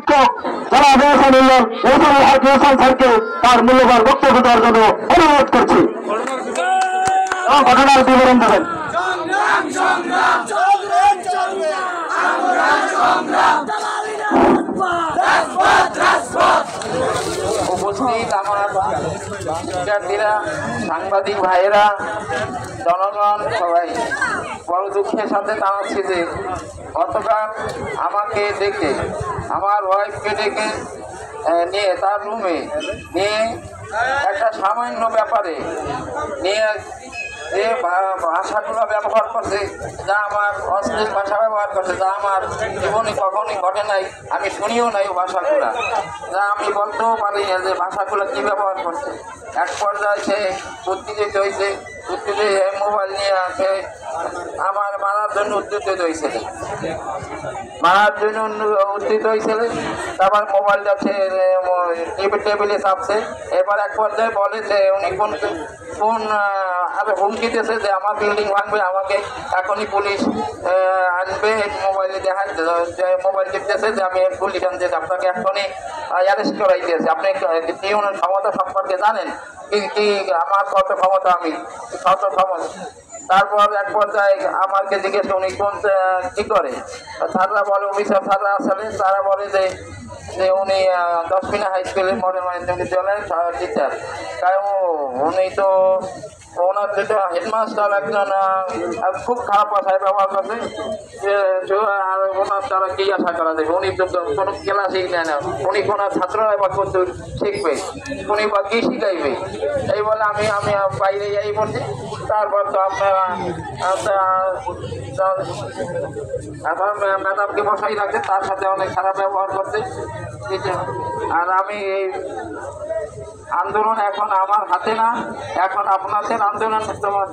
শিক্ষক যারা ব্যবসা নিলেন স্যারকে তার মূল্যবান বক্তব্য দেওয়ার জন্য অনুরোধ করছি এবং ঘটনার বিবরণ দেবেন। উপস্থিত আমার শিক্ষার্থীরা, সাংবাদিক ভাইয়েরা, জনগণ সবাই বড় দুঃখের সাথে জানাচ্ছি যে গতকাল আমাকে ডেকে আমার ওয়াইফকে ডেকে নিয়ে তার রুমে নিয়ে একটা সামান্য ব্যাপারে নিয়ে যে ভাষাগুলো ব্যবহার করছে, যা আমার অশ্লীল ভাষা ব্যবহার করছে, যা আমার জীবনে কখনই ঘটে নাই, আমি শুনিও নাই ও ভাষাগুলা, যা আমি বলতেও পারি না যে ভাষাগুলো কী ব্যবহার করছে। এক পর্যায়ে সে উত্তেজিত হয়েছে, মোবাইল নিয়ে আসে আমার মারার জন্য উত্তেজিত হয়েছিল, তারপর মোবাইলটা সে টেবিলে চাপছে। এবার এক পর্যায়ে বলে যে উনি কোন হুমকি দিয়েছে যে আমার বিল্ডিং ভাঙবে, আমাকে এখনই পুলিশ আনবে। মোবাইলে দেখায় মোবাইল টিপতেছে যে আমি পুলিশ আনতে আপনাকে এখনই অ্যারেস্ট করাই দিয়েছে। আপনি কি ওনার ক্ষমতা সম্পর্কে জানেন? কি আমার কত ক্ষমতা, আমি কত ক্ষমতা। তারপর এক পর্যায়ে আমাকে জিজ্ঞেস উনি কোন কী করে, স্যাররা বলে অফিসার স্যাররা আসলে তারা বলে যে উনি দশমিনা হাই স্কুলের মডেল মাধ্যমিক বিদ্যালয়ের টিচার। তাই উনি তো ওনার যেটা হেডমাস্টার একজন খুব খারাপ ভাষায় ব্যবহার করছে, আর ওনার দ্বারা কী আশা করা যাবে? উনি তো কোনো ক্লাসই নেয় না, উনি কোনো ছাত্ররা বা কত শিখবে, উনি বা কী শিখাইবে? এই বলে আমি বাইরে যাই বলছি। তারপর তো আপনারা এখন ম্যাডামকে বসাই রাখছে, তার সাথে অনেক খারাপ ব্যবহার করছে। আর আমি এই আন্দোলন এখন আমার হাতে না, এখন আপনাদের আন্দোলন,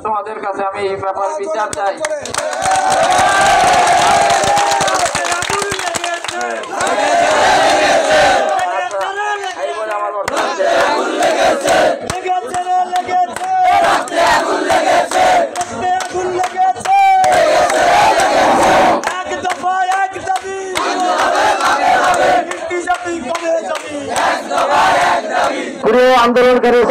তোমাদের কাছে আমি এই ব্যাপারে বিচার চাই। প্রিয় আন্দোলনকারী